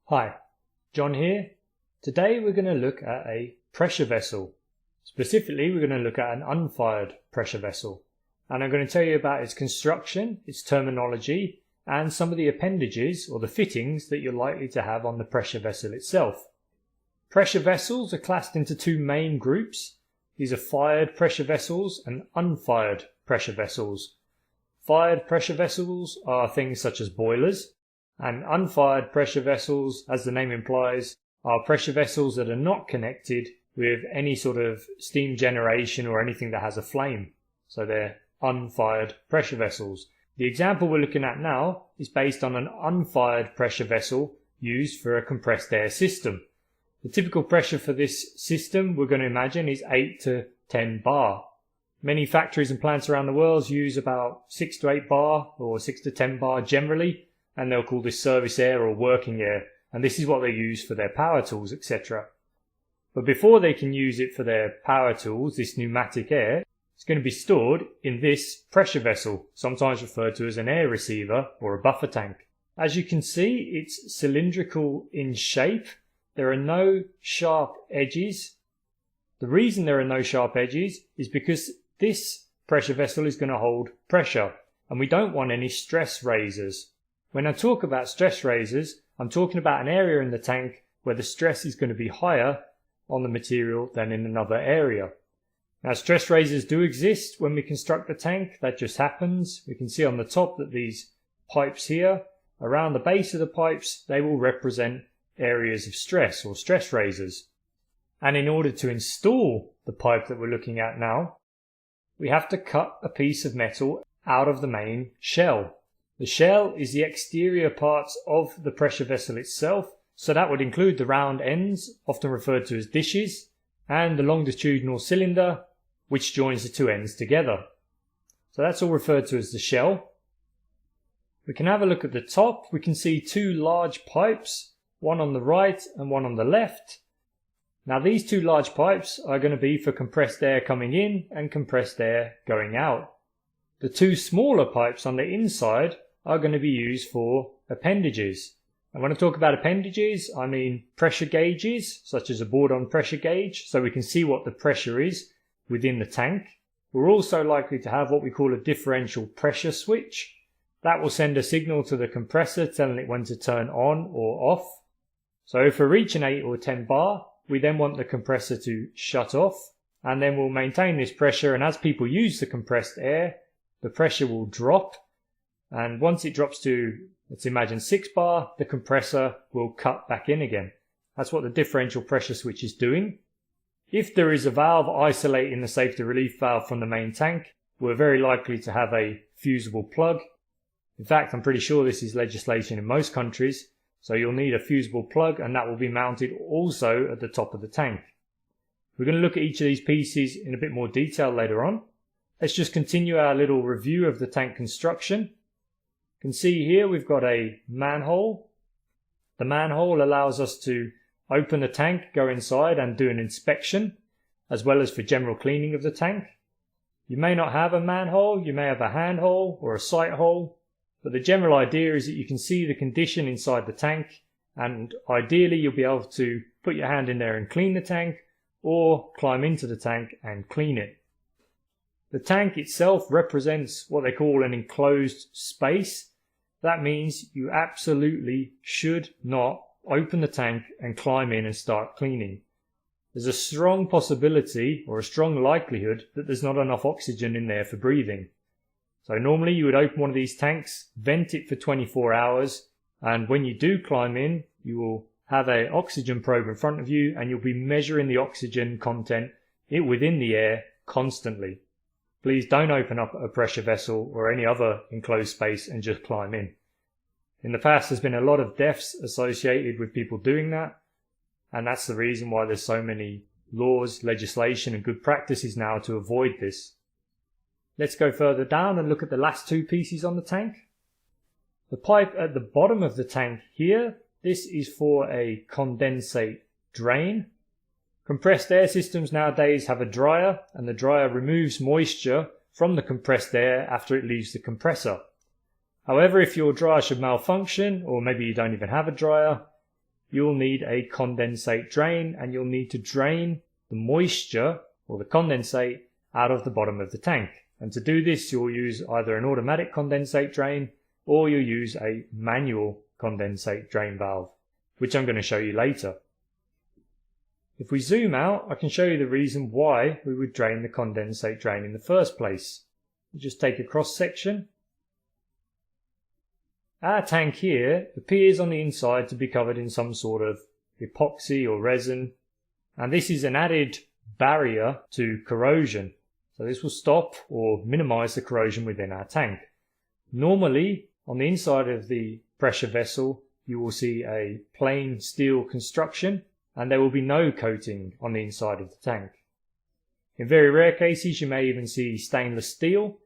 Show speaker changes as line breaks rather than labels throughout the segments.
Hi, John here. Today we're going to look at a pressure vessel. Specifically, we're going to look at an unfired pressure vessel. And I'm going to tell you about its construction, its terminology, and some of the appendages or the fittings that you're likely to have on the pressure vessel itself. Pressure vessels are classed into two main groups. These are fired pressure vessels and unfired pressure vessels. Fired pressure vessels are things such as boilers, and unfired pressure vessels, as the name implies, are pressure vessels that are not connected with any sort of steam generation or anything that has a flame. So they're unfired pressure vessels. The example we're looking at now is based on an unfired pressure vessel used for a compressed air system. The typical pressure for this system we're going to imagine is 8 to 10 bar. Many factories and plants around the world use about 6 to 8 bar or 6 to 10 bar generally, and they'll call this service air or working air, and this is what they use for their power tools, etc. But before they can use it for their power tools, this pneumatic air is going to be stored in this pressure vessel, sometimes referred to as an air receiver or a buffer tank. As you can see, it's cylindrical in shape. There are no sharp edges. The reason there are no sharp edges is because this pressure vessel is going to hold pressure, and we don't want any stress raisers. When I talk about stress raisers, I'm talking about an area in the tank where the stress is going to be higher on the material than in another area. Now, stress raisers do exist when we construct the tank. That just happens. We can see on the top that these pipes here, around the base of the pipes, they will represent areas of stress or stress raisers. And in order to install the pipe that we're looking at now, we have to cut a piece of metal out of the main shell. The shell is the exterior parts of the pressure vessel itself, so that would include the round ends, often referred to as dishes, and the longitudinal cylinder, which joins the two ends together. So that's all referred to as the shell. We can have a look at the top. We can see two large pipes, one on the right and one on the left. Now these two large pipes are going to be for compressed air coming in and compressed air going out. The two smaller pipes on the inside are going to be used for appendages. And when I talk about appendages, I mean pressure gauges, such as a board-on pressure gauge, so we can see what the pressure is within the tank. We're also likely to have what we call a differential pressure switch. That will send a signal to the compressor telling it when to turn on or off. So if we're reaching 8 or 10 bar, we then want the compressor to shut off, and then we'll maintain this pressure, and as people use the compressed air, the pressure will drop, and once it drops to, let's imagine 6 bar, the compressor will cut back in again. That's what the differential pressure switch is doing. If there is a valve isolating the safety relief valve from the main tank, we're very likely to have a fusible plug. In fact, I'm pretty sure this is legislation in most countries, so you'll need a fusible plug, and that will be mounted also at the top of the tank. We're going to look at each of these pieces in a bit more detail later on. Let's just continue our little review of the tank construction. You can see here we've got a manhole. The manhole allows us to open the tank, go inside and do an inspection, as well as for general cleaning of the tank. You may not have a manhole, you may have a handhole or a sight hole, but the general idea is that you can see the condition inside the tank, and ideally you'll be able to put your hand in there and clean the tank, or climb into the tank and clean it. The tank itself represents what they call an enclosed space. That means you absolutely should not open the tank and climb in and start cleaning. There's a strong possibility or a strong likelihood that there's not enough oxygen in there for breathing. So normally you would open one of these tanks, vent it for 24 hours, and when you do climb in, you will have an oxygen probe in front of you, and you'll be measuring the oxygen content within the air constantly. Please don't open up a pressure vessel or any other enclosed space and just climb in. In the past, there's been a lot of deaths associated with people doing that, and that's the reason why there's so many laws, legislation, and good practices now to avoid this. Let's go further down and look at the last two pieces on the tank. The pipe at the bottom of the tank here, this is for a condensate drain. Compressed air systems nowadays have a dryer, and the dryer removes moisture from the compressed air after it leaves the compressor. However, if your dryer should malfunction, or maybe you don't even have a dryer, you'll need a condensate drain, and you'll need to drain the moisture or the condensate out of the bottom of the tank. And to do this, you'll use either an automatic condensate drain or you'll use a manual condensate drain valve, which I'm going to show you later. If we zoom out, I can show you the reason why we would drain the condensate drain in the first place. We just take a cross section. Our tank here appears on the inside to be covered in some sort of epoxy or resin, and this is an added barrier to corrosion. So this will stop or minimize the corrosion within our tank. Normally, on the inside of the pressure vessel, you will see a plain steel construction, and there will be no coating on the inside of the tank. In very rare cases, you may even see stainless steel,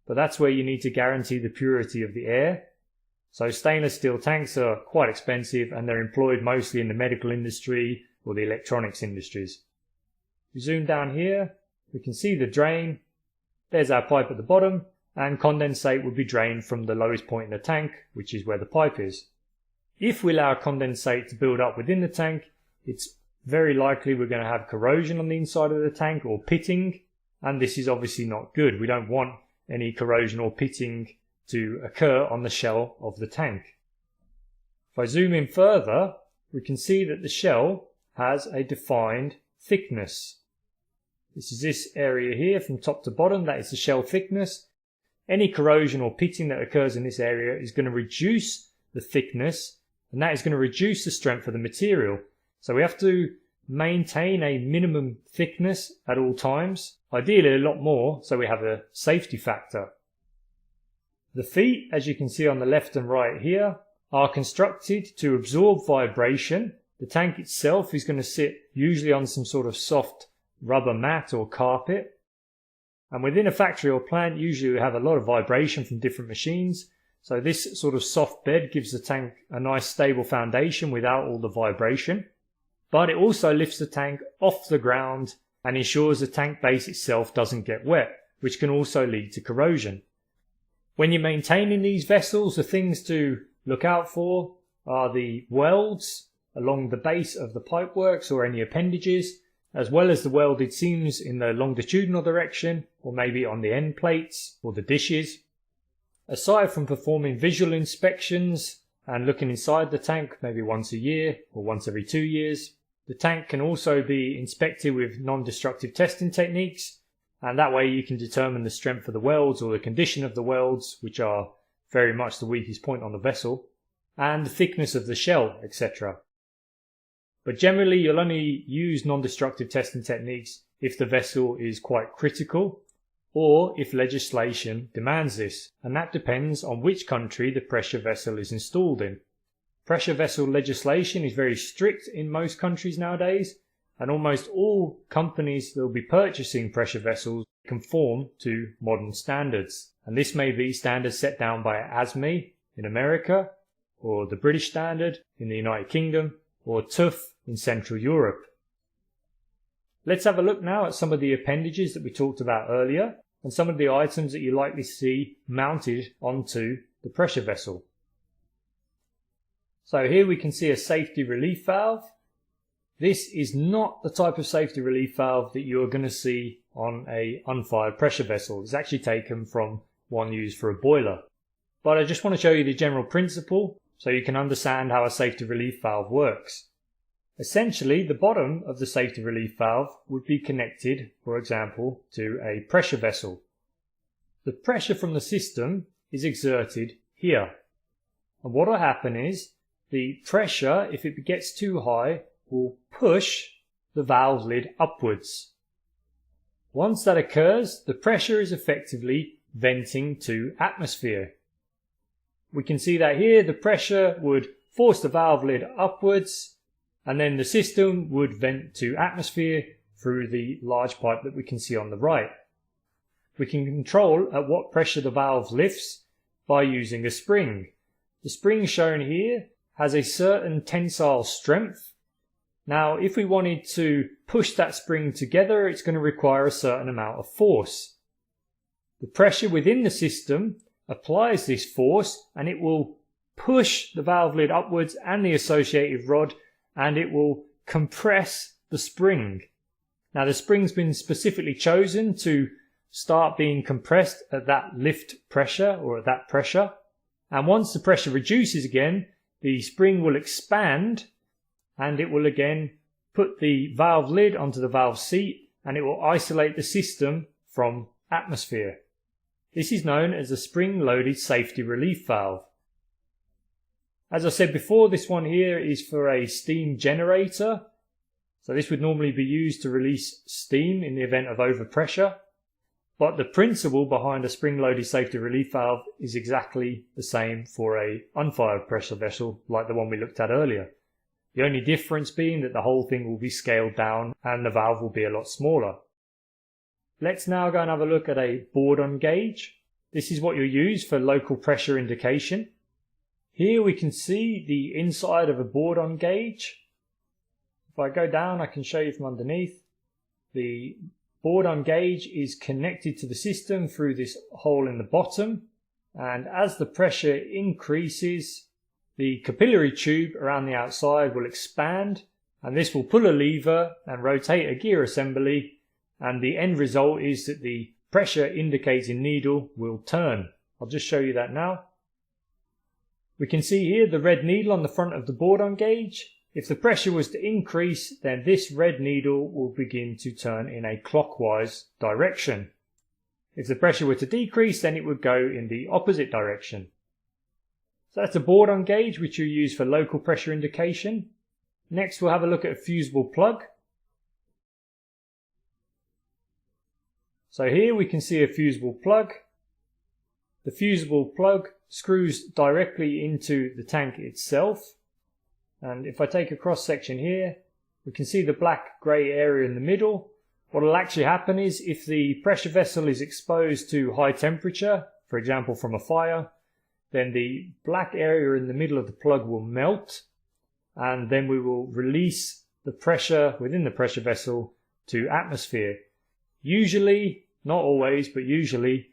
but that's where you need to guarantee the purity of the air. So stainless steel tanks are quite expensive, and they're employed mostly in the medical industry or the electronics industries. We zoom down here, we can see the drain. There's our pipe at the bottom, and condensate would be drained from the lowest point in the tank, which is where the pipe is. If we allow condensate to build up within the tank, it's very likely we're going to have corrosion on the inside of the tank or pitting, and this is obviously not good. We don't want any corrosion or pitting to occur on the shell of the tank. If I zoom in further, we can see that the shell has a defined thickness. This is this area here from top to bottom, that is the shell thickness. Any corrosion or pitting that occurs in this area is going to reduce the thickness, and that is going to reduce the strength of the material. So we have to maintain a minimum thickness at all times, ideally a lot more, so we have a safety factor. The feet, as you can see on the left and right here, are constructed to absorb vibration. The tank itself is going to sit usually on some sort of soft rubber mat or carpet. And within a factory or plant, usually we have a lot of vibration from different machines. So this sort of soft bed gives the tank a nice stable foundation without all the vibration. But it also lifts the tank off the ground and ensures the tank base itself doesn't get wet, which can also lead to corrosion. When you're maintaining these vessels, the things to look out for are the welds along the base of the pipeworks or any appendages, as well as the welded seams in the longitudinal direction or maybe on the end plates or the dishes. Aside from performing visual inspections and looking inside the tank maybe once a year or once every 2 years, the tank can also be inspected with non-destructive testing techniques, and that way you can determine the strength of the welds or the condition of the welds, which are very much the weakest point on the vessel, and the thickness of the shell, etc. But generally you'll only use non-destructive testing techniques if the vessel is quite critical or if legislation demands this, and that depends on which country the pressure vessel is installed in. Pressure vessel legislation is very strict in most countries nowadays, and almost all companies that will be purchasing pressure vessels conform to modern standards. And this may be standards set down by ASME in America, or the British standard in the United Kingdom, or TÜV in Central Europe. Let's have a look now at some of the appendages that we talked about earlier, and some of the items that you likely see mounted onto the pressure vessel. So here we can see a safety relief valve. This is not the type of safety relief valve that you're going to see on an unfired pressure vessel. It's actually taken from one used for a boiler. But I just want to show you the general principle so you can understand how a safety relief valve works. Essentially, the bottom of the safety relief valve would be connected, for example, to a pressure vessel. The pressure from the system is exerted here. And what will happen is the pressure, if it gets too high, will push the valve lid upwards. Once that occurs, the pressure is effectively venting to atmosphere. We can see that here the pressure would force the valve lid upwards, and then the system would vent to atmosphere through the large pipe that we can see on the right. We can control at what pressure the valve lifts by using a spring. The spring shown here has a certain tensile strength. Now, if we wanted to push that spring together, it's going to require a certain amount of force. The pressure within the system applies this force, and it will push the valve lid upwards and the associated rod and it will compress the spring. Now the spring's been specifically chosen to start being compressed at that lift pressure or at that pressure. And once the pressure reduces again, the spring will expand and it will again put the valve lid onto the valve seat and it will isolate the system from atmosphere. This is known as a spring-loaded safety relief valve. As I said before, this one here is for a steam generator. So this would normally be used to release steam in the event of overpressure. But the principle behind a spring-loaded safety relief valve is exactly the same for a unfired pressure vessel like the one we looked at earlier. The only difference being that the whole thing will be scaled down and the valve will be a lot smaller. Let's now go and have a look at a bourdon gauge. This is what you'll use for local pressure indication. Here we can see the inside of a bourdon gauge. If I go down, I can show you from underneath. The bourdon gauge is connected to the system through this hole in the bottom, and as the pressure increases, the capillary tube around the outside will expand, and this will pull a lever and rotate a gear assembly, and the end result is that the pressure indicating needle will turn. I'll just show you that now. We can see here the red needle on the front of the bourdon gauge. If the pressure was to increase, then this red needle will begin to turn in a clockwise direction. If the pressure were to decrease, then it would go in the opposite direction. So that's a bourdon gauge which you use for local pressure indication. Next we'll have a look at a fusible plug. So here we can see a fusible plug. The fusible plug screws directly into the tank itself. And if I take a cross section here, we can see the black grey area in the middle. What will actually happen is if the pressure vessel is exposed to high temperature, for example from a fire, then the black area in the middle of the plug will melt, and then we will release the pressure within the pressure vessel to atmosphere. Usually, not always, but usually,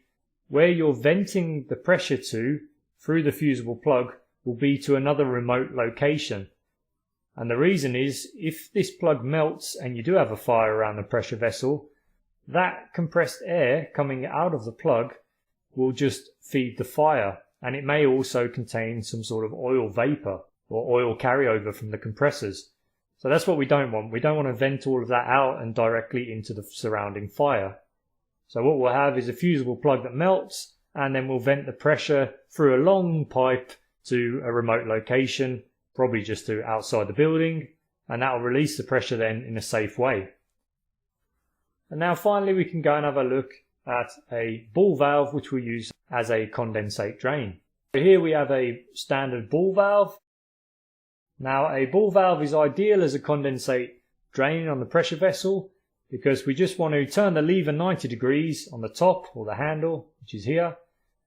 where you're venting the pressure to through the fusible plug will be to another remote location. And the reason is, if this plug melts and you do have a fire around the pressure vessel, that compressed air coming out of the plug will just feed the fire, and it may also contain some sort of oil vapor or oil carryover from the compressors. So that's what we don't want. We don't want to vent all of that out and directly into the surrounding fire. So what we'll have is a fusible plug that melts, and then we'll vent the pressure through a long pipe to a remote location, probably just to outside the building, and that will release the pressure then in a safe way. And now finally we can go and have a look at a ball valve which we use as a condensate drain. So here we have a standard ball valve. Now a ball valve is ideal as a condensate drain on the pressure vessel because we just want to turn the lever 90 degrees on the top or the handle, which is here,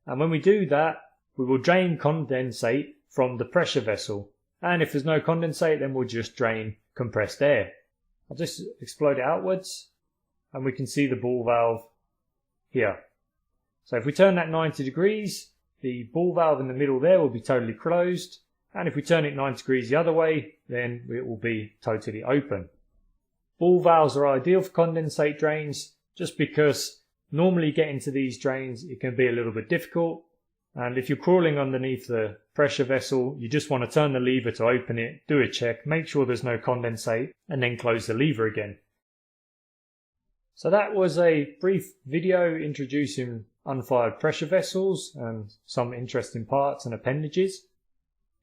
and when we do that we will drain condensate from the pressure vessel. And if there's no condensate, then we'll just drain compressed air. I'll just explode it outwards and we can see the ball valve here. So if we turn that 90 degrees, the ball valve in the middle there will be totally closed, and if we turn it 90 degrees the other way, then it will be totally open. Ball valves are ideal for condensate drains just because normally getting to these drains it can be a little bit difficult. And if you're crawling underneath the pressure vessel, you just want to turn the lever to open it, do a check, make sure there's no condensate, and then close the lever again. So that was a brief video introducing unfired pressure vessels and some interesting parts and appendages.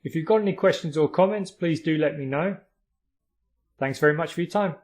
If you've got any questions or comments, please do let me know. Thanks very much for your time.